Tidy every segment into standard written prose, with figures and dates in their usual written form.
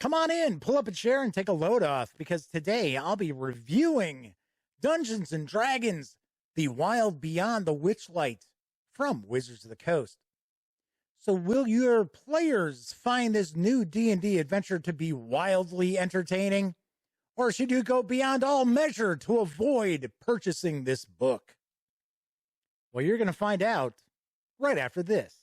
Come on in, pull up a chair, and take a load off, because today I'll be reviewing Dungeons & Dragons, The Wild Beyond the Witchlight from Wizards of the Coast. So will your players find this new D&D adventure to be wildly entertaining? Or should you go beyond all measure to avoid purchasing this book? Well, you're going to find out right after this.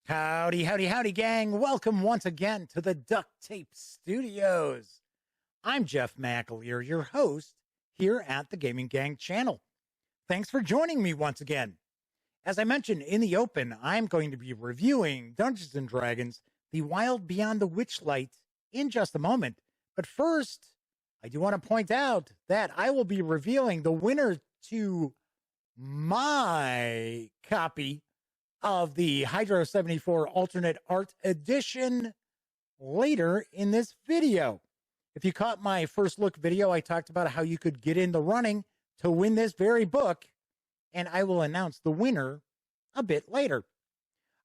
Howdy, howdy, howdy, gang. Welcome once again to the Duct Tape Studios. I'm Jeff McAleer, your host here at the Gaming Gang channel. Thanks for joining me once again. As I mentioned in the open, I'm going to be reviewing Dungeons & Dragons, The Wild Beyond the Witchlight in just a moment. But first, I do want to point out that I will be revealing the winner to my copy of the Hydro 74 Alternate Art Edition later in this video. If you caught my first look video, I talked about how you could get in the running to win this very book, and I will announce the winner a bit later.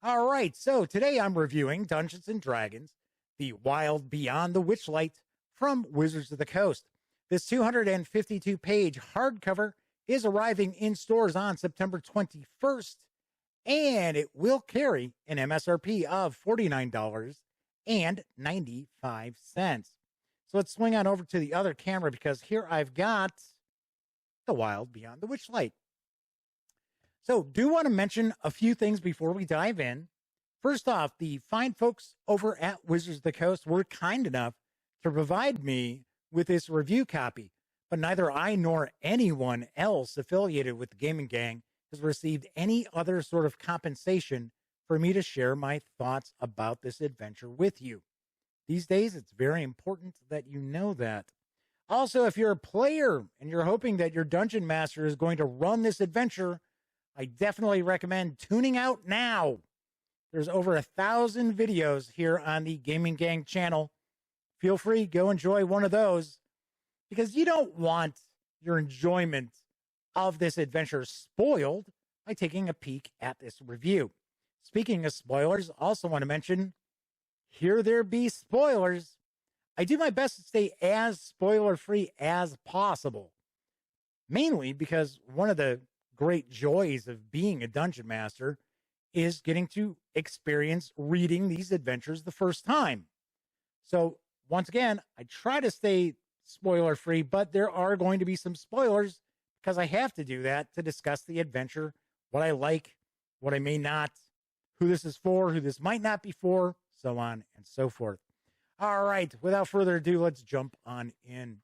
All right, so today I'm reviewing Dungeons & Dragons, The Wild Beyond the Witchlight from Wizards of the Coast. This 252-page hardcover is arriving in stores on September 21st, and it will carry an MSRP of $49.95. So let's swing on over to the other camera, because here I've got The Wild Beyond the Witchlight. So do want to mention a few things before we dive in. First off, the fine folks over at Wizards of the Coast were kind enough to provide me with this review copy, but neither I nor anyone else affiliated with the Gaming Gang has received any other sort of compensation for me to share my thoughts about this adventure with you. These days, it's very important that you know that. Also, if you're a player and you're hoping that your dungeon master is going to run this adventure, I definitely recommend tuning out now. There's over 1,000 videos here on the Gaming Gang channel. Feel free, go enjoy one of those, because you don't want your enjoyment of this adventure spoiled by taking a peek at this review. Speaking of spoilers, also want to mention, here there be spoilers. I do my best to stay as spoiler-free as possible, mainly because one of the great joys of being a dungeon master is getting to experience reading these adventures the first time. So once again, I try to stay spoiler-free, but there are going to be some spoilers, because I have to do that to discuss the adventure, what I like, what I may not, who this is for, who this might not be for, so on and so forth. All right, without further ado, let's jump on in.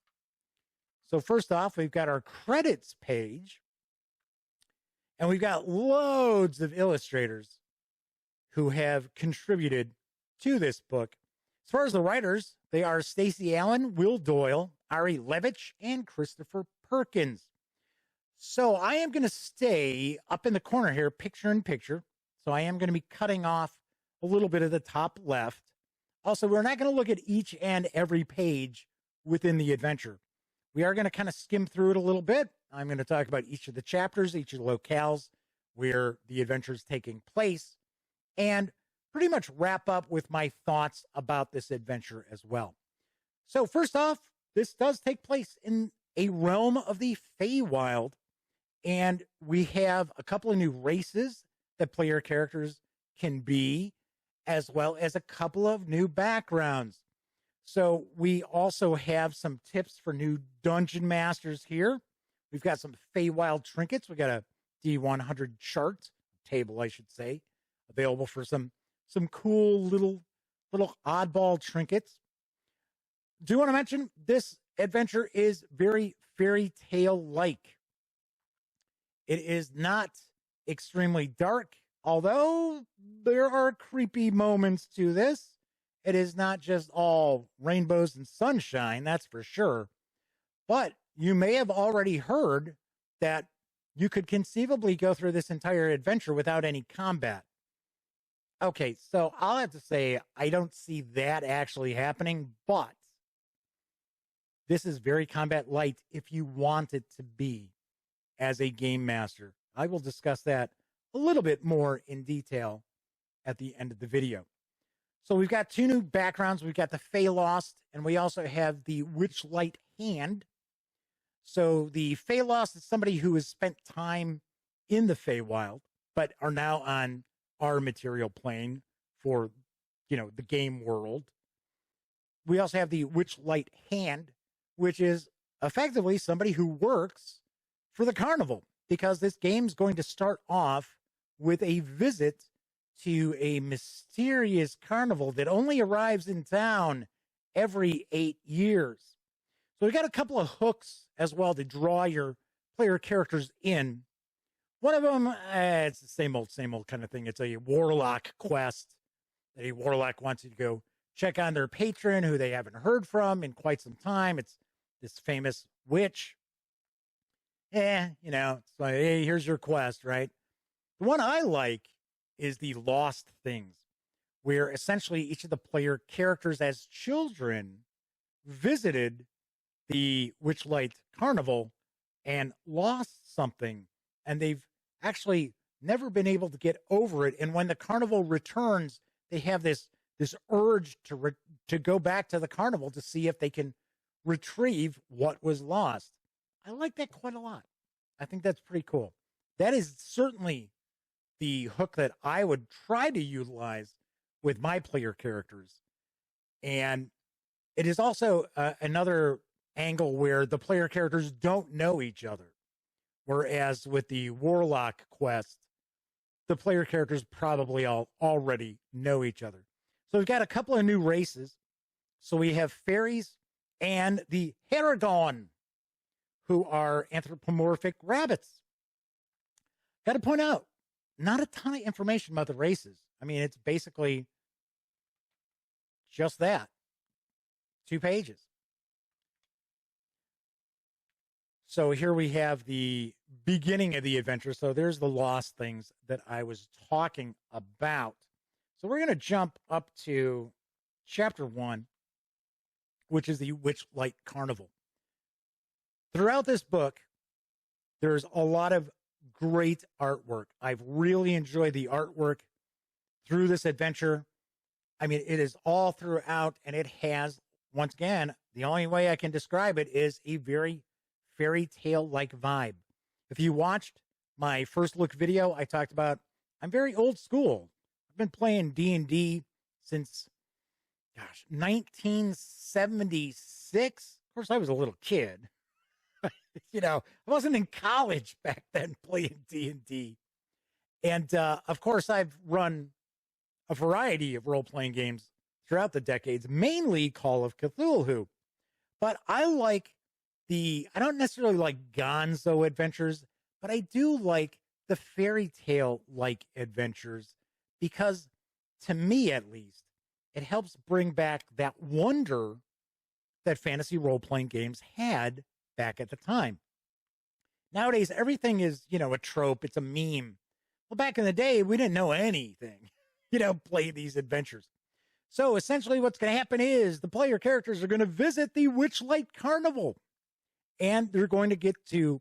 So first off, we've got our credits page, and we've got loads of illustrators who have contributed to this book. As far as the writers, they are Stacey Allen, Will Doyle, Ari Levitch, and Christopher Perkins. So I am going to stay up in the corner here, picture in picture. So I am going to be cutting off a little bit of the top left. Also, we're not going to look at each and every page within the adventure. We are going to kind of skim through it a little bit. I'm going to talk about each of the chapters, each of the locales where the adventure is taking place, and pretty much wrap up with my thoughts about this adventure as well. So first off, this does take place in a realm of the Feywild, and we have a couple of new races that player characters can be, as well as a couple of new backgrounds. So we also have some tips for new dungeon masters here. We've got some Feywild trinkets. We got a D100 chart, table I should say, available for some cool little oddball trinkets. Do want to mention this adventure is very fairy tale-like. It is not extremely dark, although there are creepy moments to this. It is not just all rainbows and sunshine, that's for sure. But you may have already heard that you could conceivably go through this entire adventure without any combat. Okay, so I'll have to say I don't see that actually happening, but this is very combat light if you want it to be as a game master. I will discuss that a little bit more in detail at the end of the video. So we've got two new backgrounds. We've got the Fey Lost, and we also have the Witchlight Hand. So the Fey Lost is somebody who has spent time in the Feywild, but are now on our material plane for, the game world. We also have the Witchlight Hand, which is effectively somebody who works for the carnival, because this game's going to start off with a visit to a mysterious carnival that only arrives in town every 8 years. So we got a couple of hooks as well to draw your player characters in. One of them, it's the same old kind of thing. It's a warlock quest that a warlock wants you to go check on their patron who they haven't heard from in quite some time. It's this famous witch. It's like, hey, here's your quest, right? The one I like is the Lost Things, where essentially each of the player characters as children visited the Witchlight Carnival and lost something, and they've actually never been able to get over it. And when the carnival returns, they have this urge to go back to the carnival to see if they can retrieve what was lost. I like that quite a lot. I think that's pretty cool. That is certainly the hook that I would try to utilize with my player characters. And it is also another angle where the player characters don't know each other. Whereas with the Warlock quest, the player characters probably all already know each other. So we've got a couple of new races. So we have fairies and the Haragon, who are anthropomorphic rabbits. Got to point out, not a ton of information about the races. I mean, it's basically just that. 2 pages. So here we have the beginning of the adventure. So there's the Lost Things that I was talking about. So we're going to jump up to chapter 1, which is the Witchlight Carnival. Throughout this book, there's a lot of great artwork. I've really enjoyed the artwork through this adventure. I mean, it is all throughout, and it has, once again, the only way I can describe it is a very fairy tale-like vibe. If you watched my first look video, I talked about I'm very old school. I've been playing D&D since, 1976. Of course, I was a little kid. I wasn't in college back then playing D&D. And, of course, I've run a variety of role-playing games throughout the decades, mainly Call of Cthulhu. But I don't necessarily like gonzo adventures, but I do like the fairy tale-like adventures because, to me at least, it helps bring back that wonder that fantasy role-playing games had back at the time. Nowadays, everything is, a trope. It's a meme. Well, back in the day, we didn't know anything, play these adventures. So essentially what's going to happen is the player characters are going to visit the Witchlight Carnival, and they're going to get to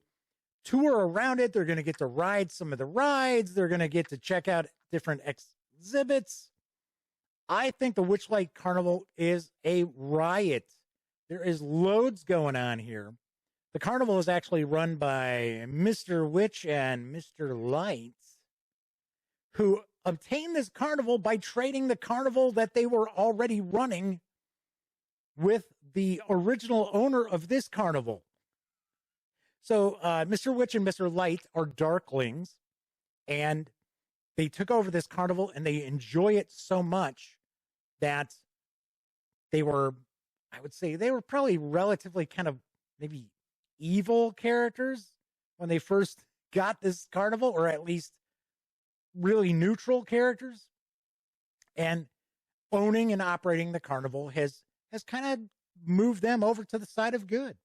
tour around it. They're going to get to ride some of the rides. They're going to get to check out different exhibits. I think the Witchlight Carnival is a riot. There is loads going on here. The carnival is actually run by Mr. Witch and Mr. Light, who obtained this carnival by trading the carnival that they were already running with the original owner of this carnival. So Mr. Witch and Mr. Light are darklings, and they took over this carnival, and they enjoy it so much that they were, I would say, they were probably relatively kind of maybe evil characters when they first got this carnival, or at least really neutral characters. And owning and operating the carnival has kind of moved them over to the side of good.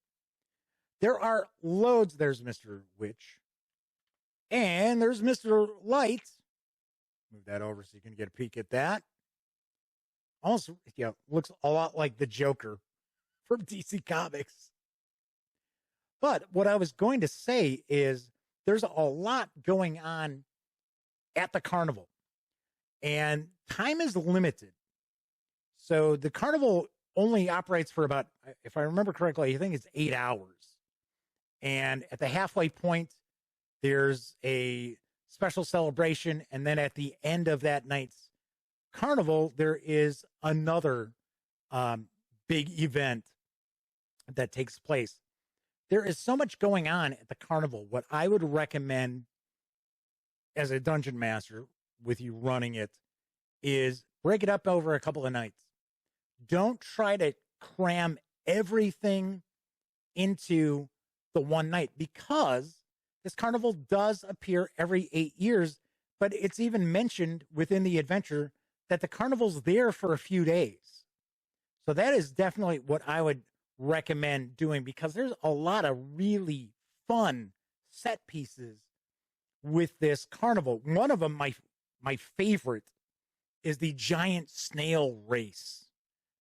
There are loads. There's Mr. Witch, and there's Mr. Light. move that over so you can get a peek at that. Almost, looks a lot like the Joker from DC Comics. But what I was going to say is there's a lot going on at the carnival, and time is limited. So the carnival only operates for about, if I remember correctly, I think it's 8 hours. And at the halfway point, there's a special celebration. And then at the end of that night's carnival, there is another big event that takes place. There is so much going on at the carnival. What I would recommend as a dungeon master with you running it is break it up over a couple of nights. Don't try to cram everything into the one night, because this carnival does appear every 8 years, but it's even mentioned within the adventure that the carnival's there for a few days. So that is definitely what I would recommend doing, because there's a lot of really fun set pieces with this carnival. One of them, my favorite, is the giant snail race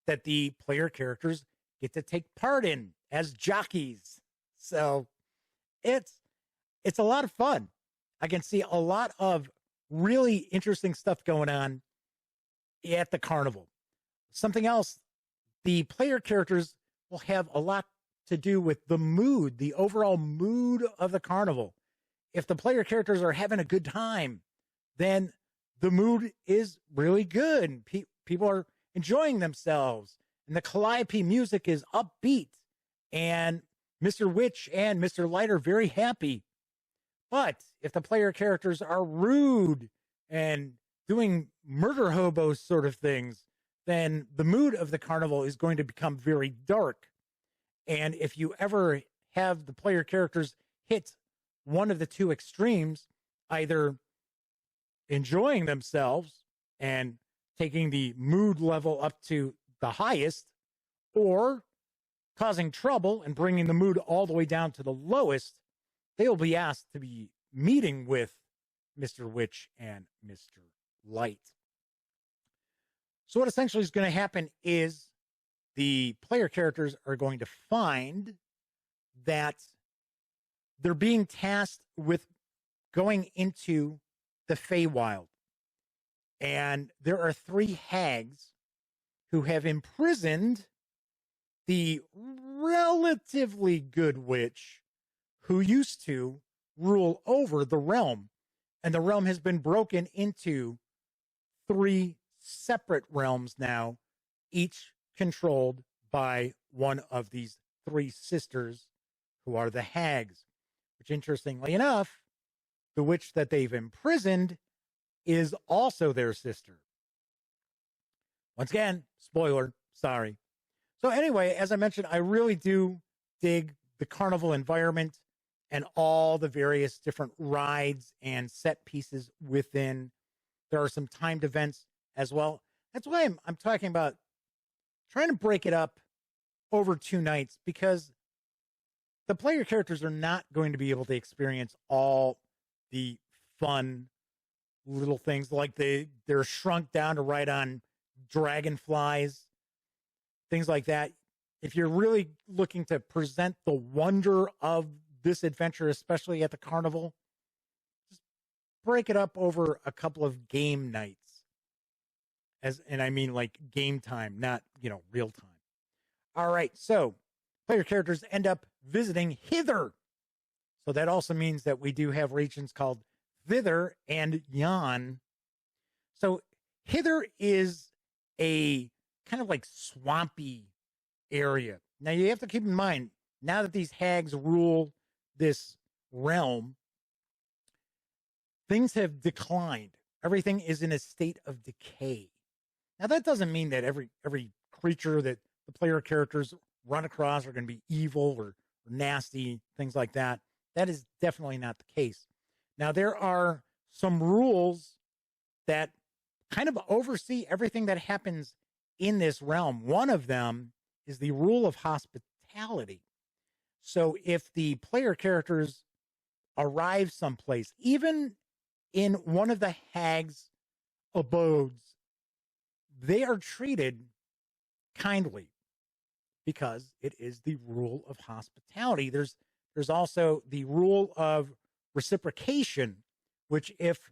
that the player characters get to take part in as jockeys. So it's a lot of fun. I can see a lot of really interesting stuff going on at the carnival. Something else, the player characters will have a lot to do with the mood, the overall mood of the carnival. If the player characters are having a good time, then the mood is really good. People are enjoying themselves, and the calliope music is upbeat, and Mr. Witch and Mr. Light are very happy. But if the player characters are rude and doing murder hobo sort of things, then the mood of the carnival is going to become very dark. And if you ever have the player characters hit one of the two extremes, either enjoying themselves and taking the mood level up to the highest, or causing trouble and bringing the mood all the way down to the lowest, they will be asked to be meeting with Mr. Witch and Mr. Light. So what essentially is going to happen is the player characters are going to find that they're being tasked with going into the Feywild. And there are 3 hags who have imprisoned the relatively good witch who used to rule over the realm. And the realm has been broken into 3 separate realms now, each controlled by one of these 3 sisters who are the hags. Which, interestingly enough, the witch that they've imprisoned is also their sister. Once again, spoiler, sorry. So anyway, as I mentioned, I really do dig the carnival environment and all the various different rides and set pieces within. There are some timed events as well. That's why I'm talking about trying to break it up over 2 nights, because the player characters are not going to be able to experience all the fun little things, like they're shrunk down to ride on dragonflies, things like that. If you're really looking to present the wonder of this adventure, especially at the carnival, just break it up over a couple of game nights. And I mean like game time, not, real time. All right, so player characters end up visiting Hither. So that also means that we do have regions called Thither and Yon. So Hither is a kind of like swampy area. Now you have to keep in mind, now that these hags rule this realm, things have declined. Everything is in a state of decay. Now that doesn't mean that every creature that the player characters run across are going to be evil or nasty, things like that. That is definitely not the case. Now, there are some rules that kind of oversee everything that happens in this realm. One of them is the rule of hospitality. So if the player characters arrive someplace, even in one of the hags' abodes, they are treated kindly because it is the rule of hospitality. There's also the rule of reciprocation, which if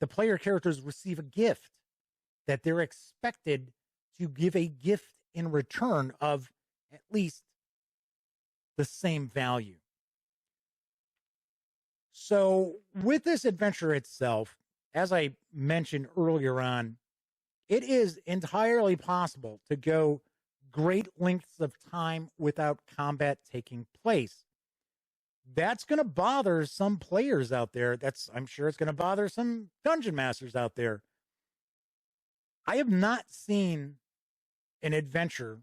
the player characters receive a gift, that they're expected to give a gift in return of at least the same value. So with this adventure itself, as I mentioned earlier on, it is entirely possible to go great lengths of time without combat taking place. That's going to bother some players out there. I'm sure it's going to bother some dungeon masters out there. I have not seen an adventure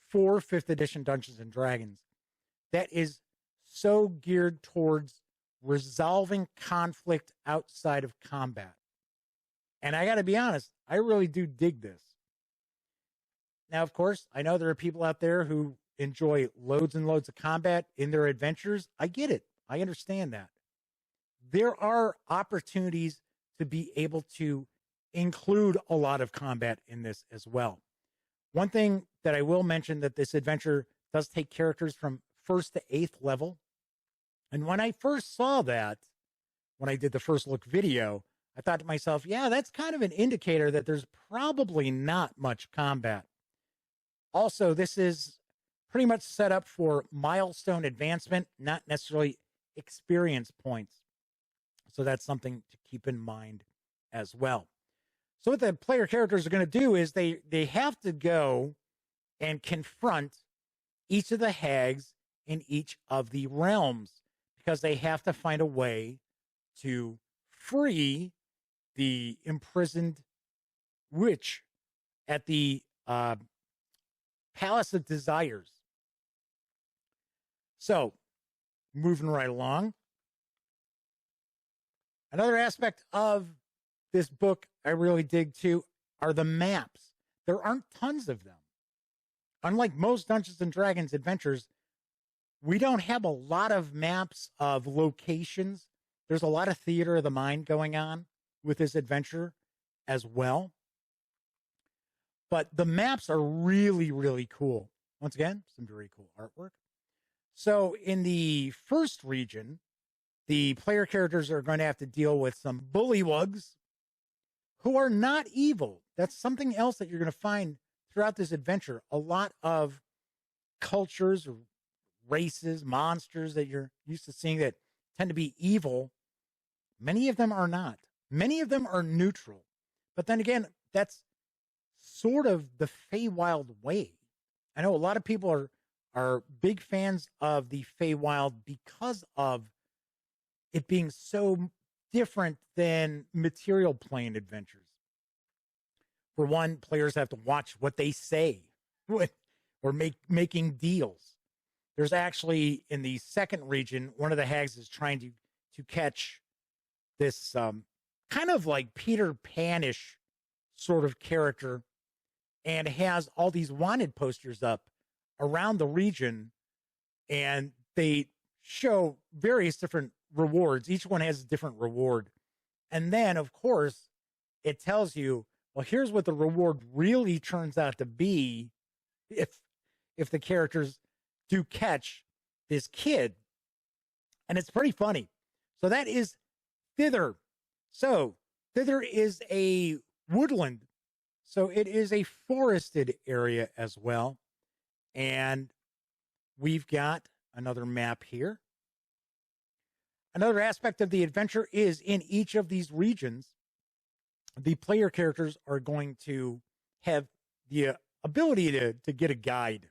for 5th edition Dungeons and Dragons that is so geared towards resolving conflict outside of combat. And I got to be honest, I really do dig this. Now, of course, I know there are people out there who enjoy loads and loads of combat in their adventures. I get it. I understand that. There are opportunities to be able to include a lot of combat in this as well. One thing that I will mention, that this adventure does take characters from 1st to 8th level. And when I first saw that, when I did the first look video, I thought to myself, yeah, that's kind of an indicator that there's probably not much combat. Also, this is pretty much set up for milestone advancement, not necessarily experience points. So that's something to keep in mind as well. So what the player characters are going to do is they have to go and confront each of the hags in each of the realms, because they have to find a way to free the imprisoned witch at the Palace of Desires. So, moving right along. Another aspect of this book I really dig too are the maps. There aren't tons of them. Unlike most Dungeons and Dragons adventures, we don't have a lot of maps of locations. There's a lot of theater of the mind going on with this adventure as well. But the maps are really, really cool. Once again, some very cool artwork. So in the first region, the player characters are going to have to deal with some bullywugs who are not evil. That's something else that you're going to find throughout this adventure. A lot of cultures or races, monsters that you're used to seeing that tend to be evil. Many of them are not. Many of them are neutral. But then again, that's sort of the Feywild way. I know a lot of people are big fans of the Feywild because of it being so different than material plane adventures. For one, players have to watch what they say or making deals. There's actually, in the second region, one of the hags is trying to catch this kind of like Peter Pan-ish sort of character, and has all these wanted posters up around the region, and they show various different rewards. Each one has a different reward. And then, of course, it tells you, well, here's what the reward really turns out to be if the characters do catch this kid. And it's pretty funny. So that is Thither. So Thither is a woodland. So it is a forested area as well. And we've got another map here. Another aspect of the adventure is in each of these regions, the player characters are going to have the ability to get a guide.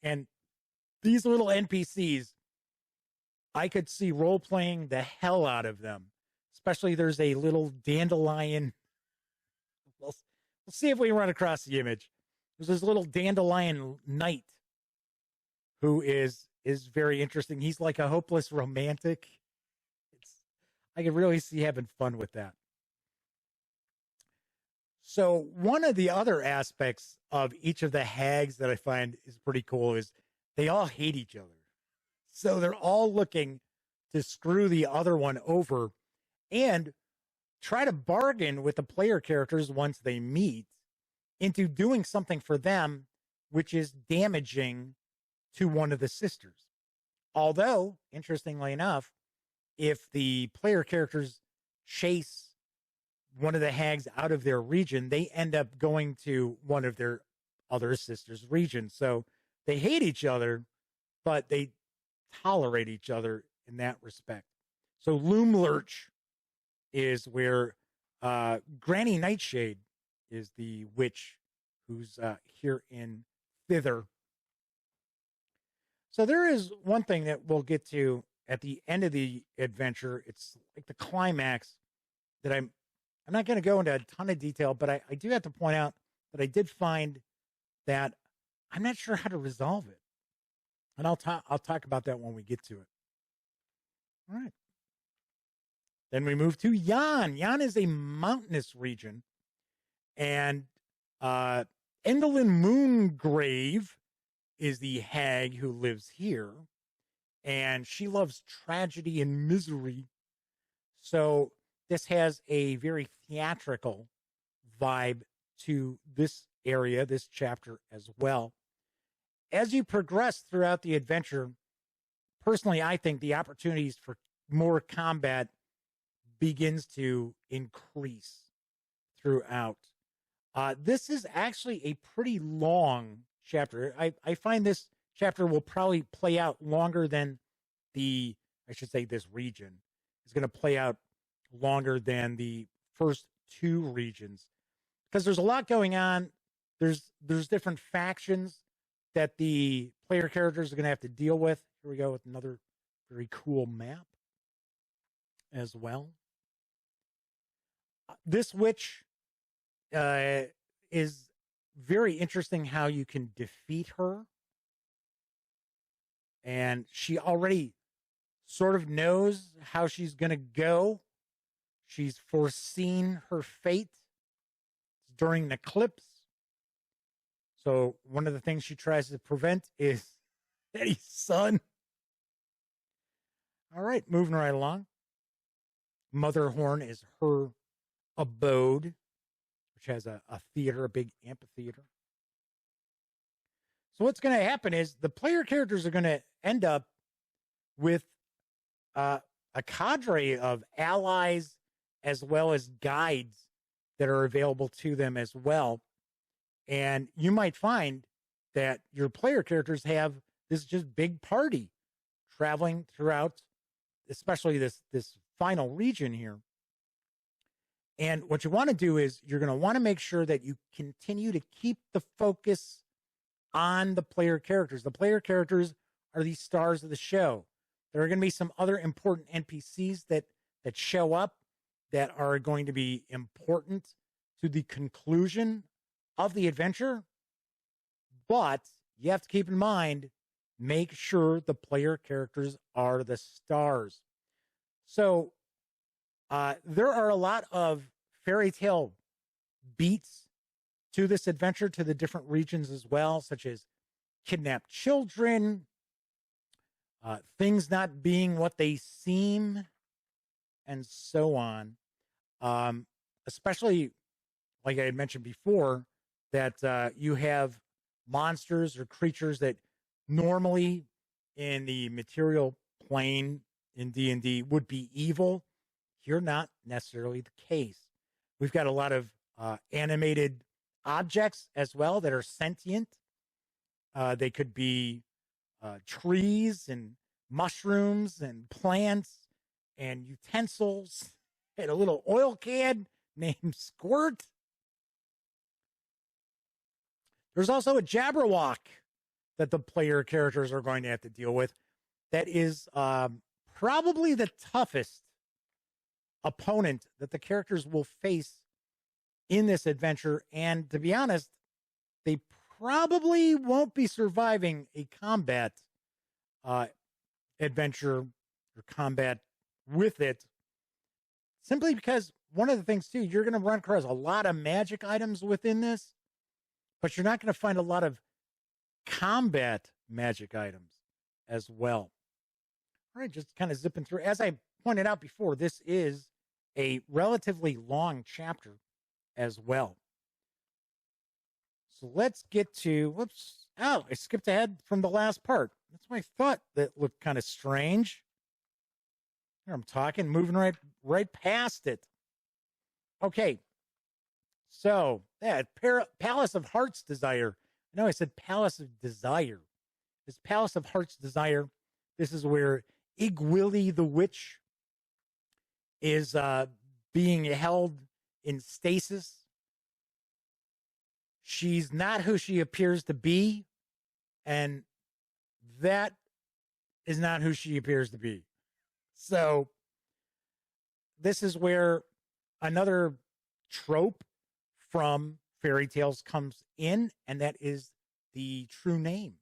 And these little NPCs, I could see role-playing the hell out of them. Especially there's a little dandelion. We'll see if we run across the image. There's this little dandelion knight who is very interesting. He's like a hopeless romantic. I can really see having fun with that. So one of the other aspects of each of the hags that I find is pretty cool is they all hate each other. So they're all looking to screw the other one over. And try to bargain with the player characters once they meet into doing something for them, which is damaging to one of the sisters. Although, interestingly enough, if the player characters chase one of the hags out of their region, they end up going to one of their other sisters' regions. So they hate each other, but they tolerate each other in that respect. So Loom Lurch is where Granny Nightshade is the witch who's here in Thither. So there is one thing that we'll get to at the end of the adventure. It's like the climax that I'm not going to go into a ton of detail, but I do have to point out that I did find that I'm not sure how to resolve it. And I'll talk about that when we get to it. All right. Then we move to Yan. Yan is a mountainous region. And Endlin Moongrave is the hag who lives here. And she loves tragedy and misery. So this has a very theatrical vibe to this area, this chapter as well. As you progress throughout the adventure, personally, I think the opportunities for more combat begins to increase throughout. This is actually a pretty long chapter. I find this chapter will probably play out longer than this region is going to play out longer than the first two regions, because there's a lot going on. There's different factions that the player characters are going to have to deal with. Here we go with another very cool map as well. This witch is very interesting how you can defeat her. And she already sort of knows how she's going to go. She's foreseen her fate during the eclipse. So one of the things she tries to prevent is Eddie's son. All right, moving right along. Motherhorn is her abode, which has a theater, a big amphitheater. So what's going to happen is the player characters are going to end up with a cadre of allies as well as guides that are available to them as well. And you might find that your player characters have this just big party traveling throughout, especially this final region here. And what you want to do is you're going to want to make sure that you continue to keep the focus on the player characters. The player characters are the stars of the show. There are going to be some other important NPCs that show up that are going to be important to the conclusion of the adventure. But you have to keep in mind, make sure the player characters are the stars. So there are a lot of fairy tale beats to this adventure, to the different regions as well, such as kidnapped children, things not being what they seem, and so on. Especially, like I had mentioned before, that you have monsters or creatures that normally in the material plane in D&D would be evil. Here, not necessarily the case. We've got a lot of animated objects as well that are sentient. They could be trees and mushrooms and plants and utensils and a little oil can named Squirt. There's also a Jabberwock that the player characters are going to have to deal with. That is probably the toughest opponent that the characters will face in this adventure. And to be honest, they probably won't be surviving a combat adventure or combat with it, simply because one of the things too, you're going to run across a lot of magic items within this, but you're not going to find a lot of combat magic items as well. All right, just kind of zipping through. As I pointed out before, this is a relatively long chapter as well. So let's get to, whoops, oh, I skipped ahead from the last part. That's what I thought. That looked kind of strange. Here I'm talking, moving right past it. Okay, so that Palace of Heart's Desire. I know I said Palace of Desire. This Palace of Heart's Desire, this is where Igwilly the Witch is being held in stasis. She's not who she appears to be, and that is not who she appears to be. So this is where another trope from fairy tales comes in, and that is the true name.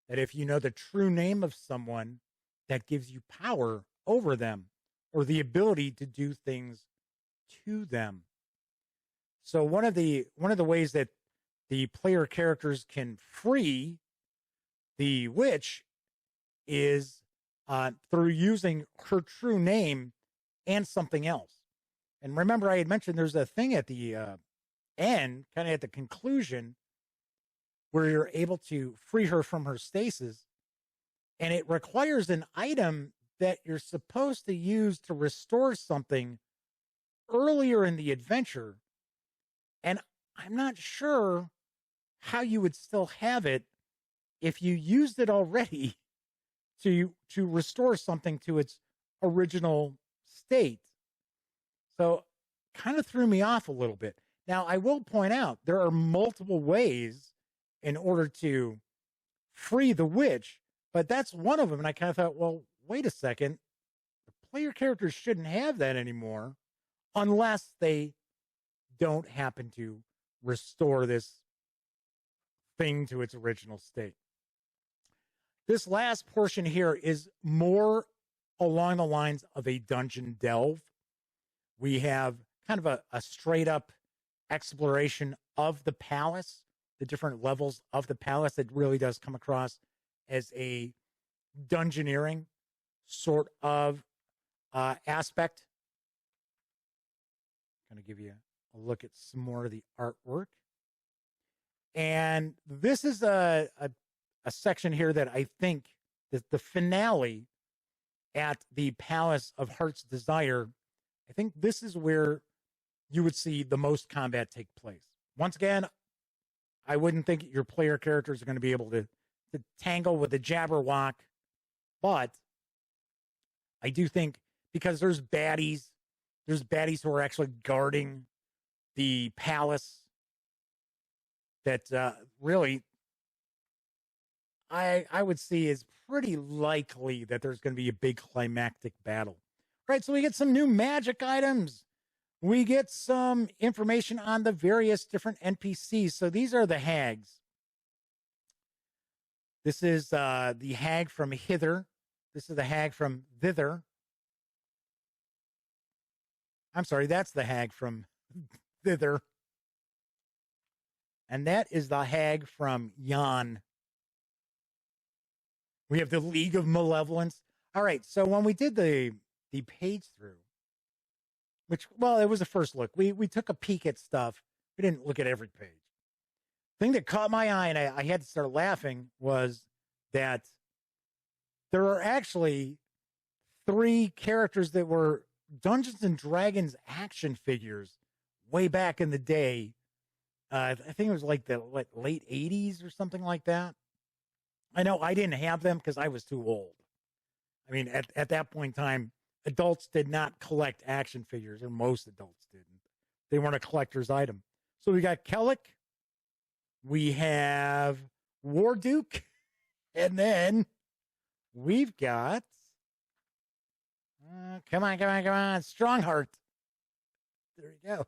That if you know the true name of someone, that gives you power over them or the ability to do things to them. So one of the ways that the player characters can free the witch is through using her true name and something else. And remember, I had mentioned there's a thing at the end, kind of at the conclusion, where you're able to free her from her stasis. And it requires an item that you're supposed to use to restore something earlier in the adventure. And I'm not sure how you would still have it if you used it already to restore something to its original state. So kind of threw me off a little bit. Now, I will point out there are multiple ways in order to free the witch, but that's one of them. And I kind of thought, well, wait a second. The player characters shouldn't have that anymore unless they don't happen to restore this thing to its original state. This last portion here is more along the lines of a dungeon delve. We have kind of a straight up exploration of the palace, the different levels of the palace. It really does come across as a dungeoneering sort of aspect. I'm going to give you a look at some more of the artwork. And this is a section here that I think is the finale at the Palace of Heart's Desire. I think this is where you would see the most combat take place. Once again, I wouldn't think your player characters are going to be able to tangle with the Jabberwock, but I do think because there's baddies who are actually guarding the palace that really I would see is pretty likely that there's going to be a big climactic battle. Right, so we get some new magic items. We get some information on the various different NPCs. So these are the hags. This is the hag from Hither. This is the hag from Thither. I'm sorry, that's the hag from Thither. And that is the hag from Yon. We have the League of Malevolence. All right, so when we did the page through, which, well, it was a first look. We took a peek at stuff. We didn't look at every page. The thing that caught my eye, and I had to start laughing, was that there are actually 3 characters that were Dungeons and Dragons action figures way back in the day. I think it was like the late 80s or something like that. I know I didn't have them because I was too old. I mean, at that point in time, adults did not collect action figures, or most adults didn't. They weren't a collector's item. So we got Kellic, we have Warduke, and then we've got, come on, Strongheart. There you go.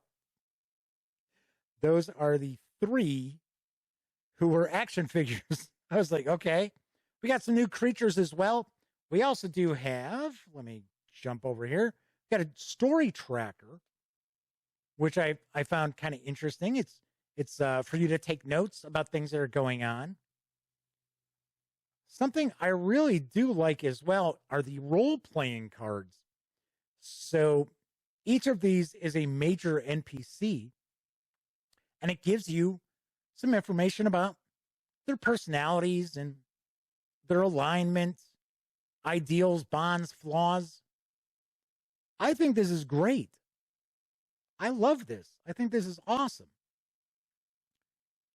Those are the 3 who were action figures. I was like, okay. We got some new creatures as well. We also do have, let me jump over here. Got a story tracker, which I found kind of interesting. It's for you to take notes about things that are going on. Something I really do like as well are the role-playing cards. So Each of these is a major NPC, and it gives you some information about their personalities and their alignment, ideals, bonds, flaws. I think this is great. I love this. I think this is awesome.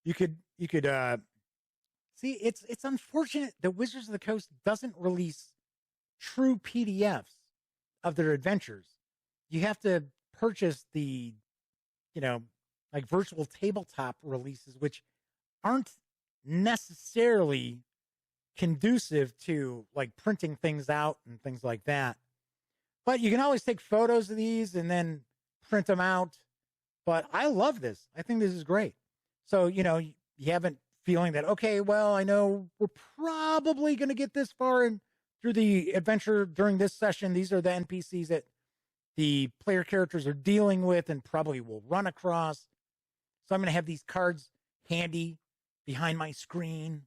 You could see it's unfortunate that Wizards of the Coast doesn't release true PDFs of their adventures. You have to purchase the, like virtual tabletop releases, which aren't necessarily conducive to like printing things out and things like that. But you can always take photos of these and then print them out. But I love this. I think this is great. So, you haven't feeling that, okay, well, I know we're probably going to get this far in through the adventure during this session. These are the NPCs that the player characters are dealing with and probably will run across. So I'm going to have these cards handy behind my screen.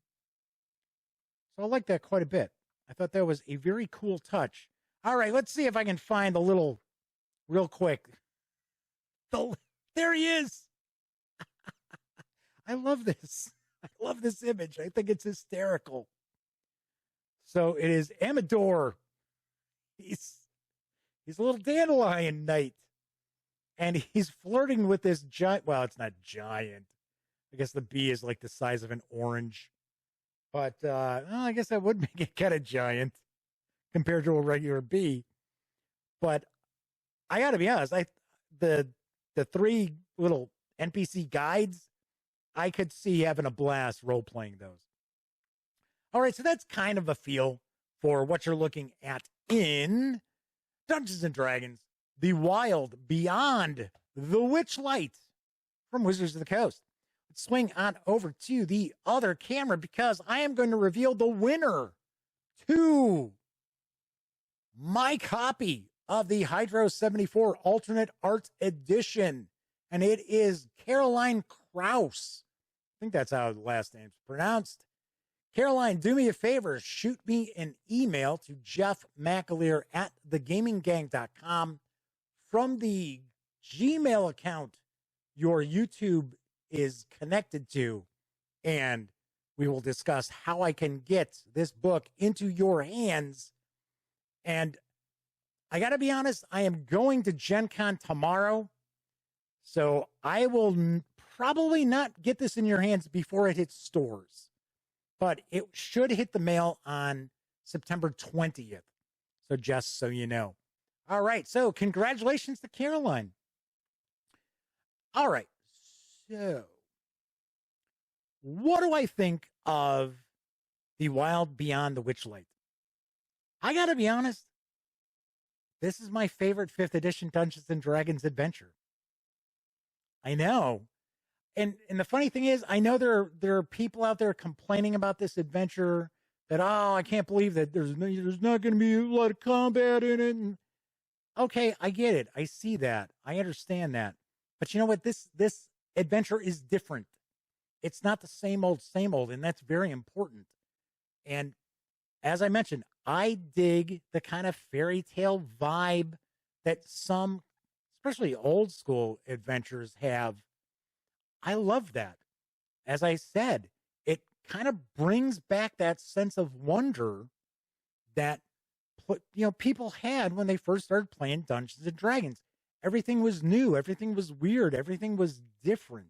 So I like that quite a bit. I thought that was a very cool touch. All right, let's see if I can find the little, real quick. There he is. I love this. I love this image. I think it's hysterical. So it is Amador. He's a little dandelion knight. And he's flirting with this giant. Well, it's not giant. I guess the bee is like the size of an orange. But I guess that would make it kind of giant compared to a regular bee. But I got to be honest. The three little NPC guides, I could see having a blast role-playing those. All right, so that's kind of a feel for what you're looking at in Dungeons & Dragons, the Wild Beyond the Witchlight from Wizards of the Coast. Let's swing on over to the other camera because I am going to reveal the winner to my copy of the Hydro 74 Alternate Art Edition. And it is Caroline Kraus. I think that's how the last name's pronounced. Caroline, do me a favor. Shoot me an email to Jeff McAleer at thegaminggang.com from the Gmail account your YouTube is connected to. And we will discuss how I can get this book into your hands. And I got to be honest, I am going to Gen Con tomorrow. So I will probably not get this in your hands before it hits stores. But it should hit the mail on September 20th. So just so you know. All right. So congratulations to Caroline. All right. So what do I think of the Wild Beyond the Witchlight? I got to be honest. This is my favorite 5th edition Dungeons & Dragons adventure. I know. And the funny thing is, I know there are people out there complaining about this adventure that, oh, I can't believe that there's not going to be a lot of combat in it. And, okay, I get it. I see that. I understand that. But you know what? This adventure is different. It's not the same old, and that's very important. And as I mentioned, I dig the kind of fairy tale vibe that some, especially old school adventures have. I love that. As I said, it kind of brings back that sense of wonder that people had when they first started playing Dungeons and Dragons. Everything was new, everything was weird, everything was different.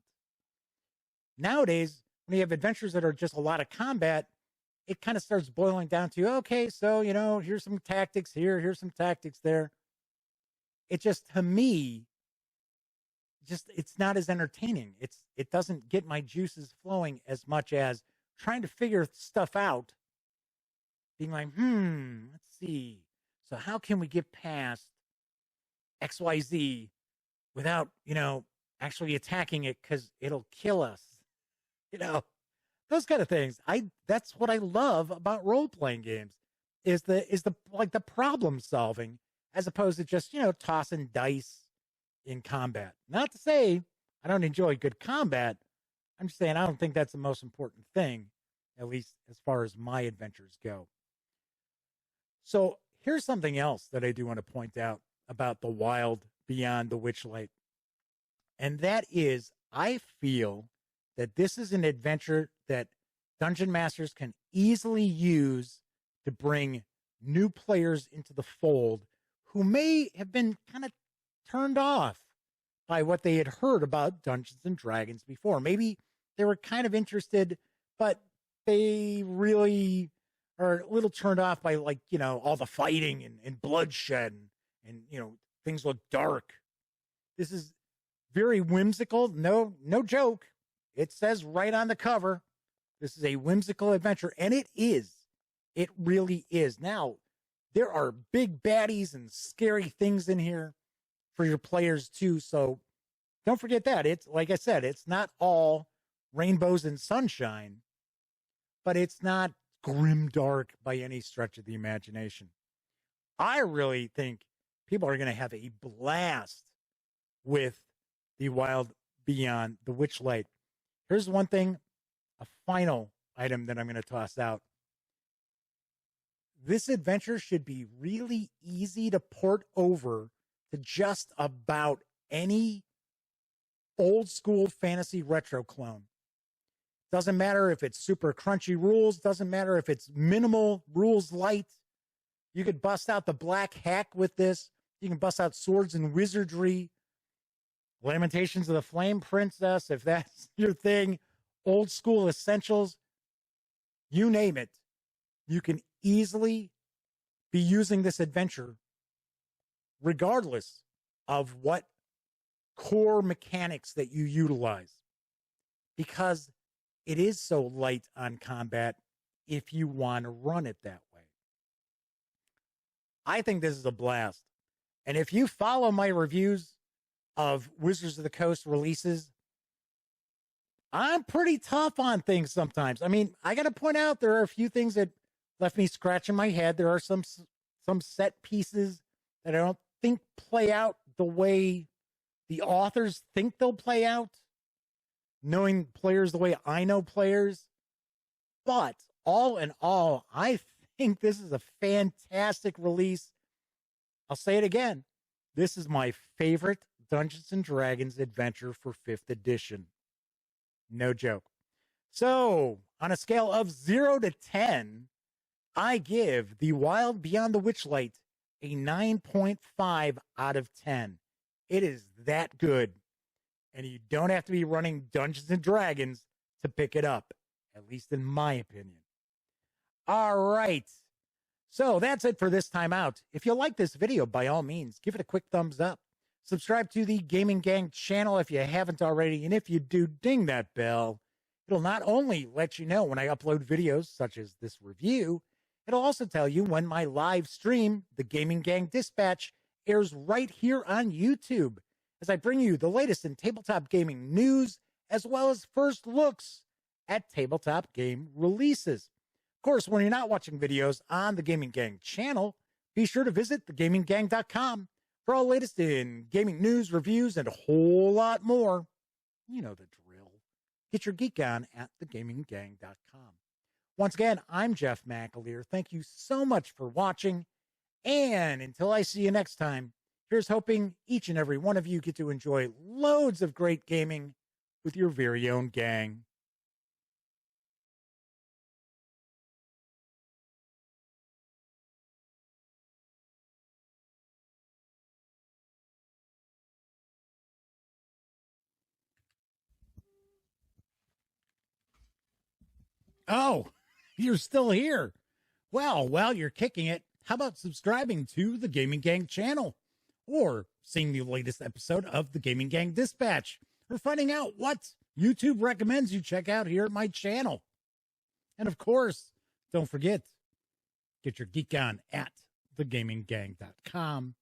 Nowadays, when you have adventures that are just a lot of combat, it kind of starts boiling down to, okay, so, here's some tactics here, here's some tactics there. It just, to me, it's not as entertaining. It doesn't get my juices flowing as much as trying to figure stuff out. Being like, let's see. So how can we get past XYZ without, actually attacking it because it'll kill us? Those kind of things. That's what I love about role-playing games is the problem solving as opposed to just, tossing dice in combat. Not to say I don't enjoy good combat. I'm just saying I don't think that's the most important thing, at least as far as my adventures go. So here's something else that I do want to point out about the Wild Beyond the Witchlight. And that is, I feel that this is an adventure that dungeon masters can easily use to bring new players into the fold who may have been kind of turned off by what they had heard about Dungeons and Dragons before. Maybe they were kind of interested, but they really are a little turned off by, like, you know, all the fighting and bloodshed and, you know, things look dark. This is very whimsical. No joke. It says right on the cover, this is a whimsical adventure, and it is. It really is. Now, there are big baddies and scary things in here for your players too, so don't forget that. It's, like I said, it's not all rainbows and sunshine, but it's not grimdark by any stretch of the imagination. I really think people are going to have a blast with the Wild Beyond the Witchlight. Here's one thing, a final item that I'm going to toss out. This adventure should be really easy to port over to just about any old school fantasy retro clone. Doesn't matter if it's super crunchy rules, doesn't matter if it's minimal rules light. You could bust out the Black Hack with this. You can bust out Swords and Wizardry, Lamentations of the Flame Princess, if that's your thing, old school essentials, you name it. You can easily be using this adventure regardless of what core mechanics that you utilize, because it is so light on combat if you want to run it that way. I think this is a blast. And if you follow my reviews of Wizards of the Coast releases, I'm pretty tough on things sometimes. I mean, I got to point out there are a few things that left me scratching my head. There are some set pieces that I don't think play out the way the authors think they'll play out, knowing players the way I know players. But all in all, I think this is a fantastic release. I'll say it again. This is my favorite Dungeons and Dragons adventure for 5th edition. No joke. So, on a scale of 0 to 10, I give the Wild Beyond the Witchlight a 9.5 out of 10. It is that good. And you don't have to be running Dungeons and Dragons to pick it up, at least in my opinion. All right. So that's it for this time out. If you like this video, by all means, give it a quick thumbs up. Subscribe to the Gaming Gang channel if you haven't already. And if you do, ding that bell. It'll not only let you know when I upload videos such as this review, it'll also tell you when my live stream, the Gaming Gang Dispatch, airs right here on YouTube, as I bring you the latest in tabletop gaming news, as well as first looks at tabletop game releases. Of course, when you're not watching videos on the Gaming Gang channel, be sure to visit thegaminggang.com for all the latest in gaming news, reviews, and a whole lot more. You know the drill. Get your geek on at thegaminggang.com. Once again, I'm Jeff McAleer. Thank you so much for watching. And until I see you next time, here's hoping each and every one of you get to enjoy loads of great gaming with your very own gang. Oh, you're still here. Well, while you're kicking it, how about subscribing to the Gaming Gang channel, or seeing the latest episode of the Gaming Gang Dispatch, or finding out what YouTube recommends you check out here at my channel. And of course, don't forget, get your geek on at thegaminggang.com.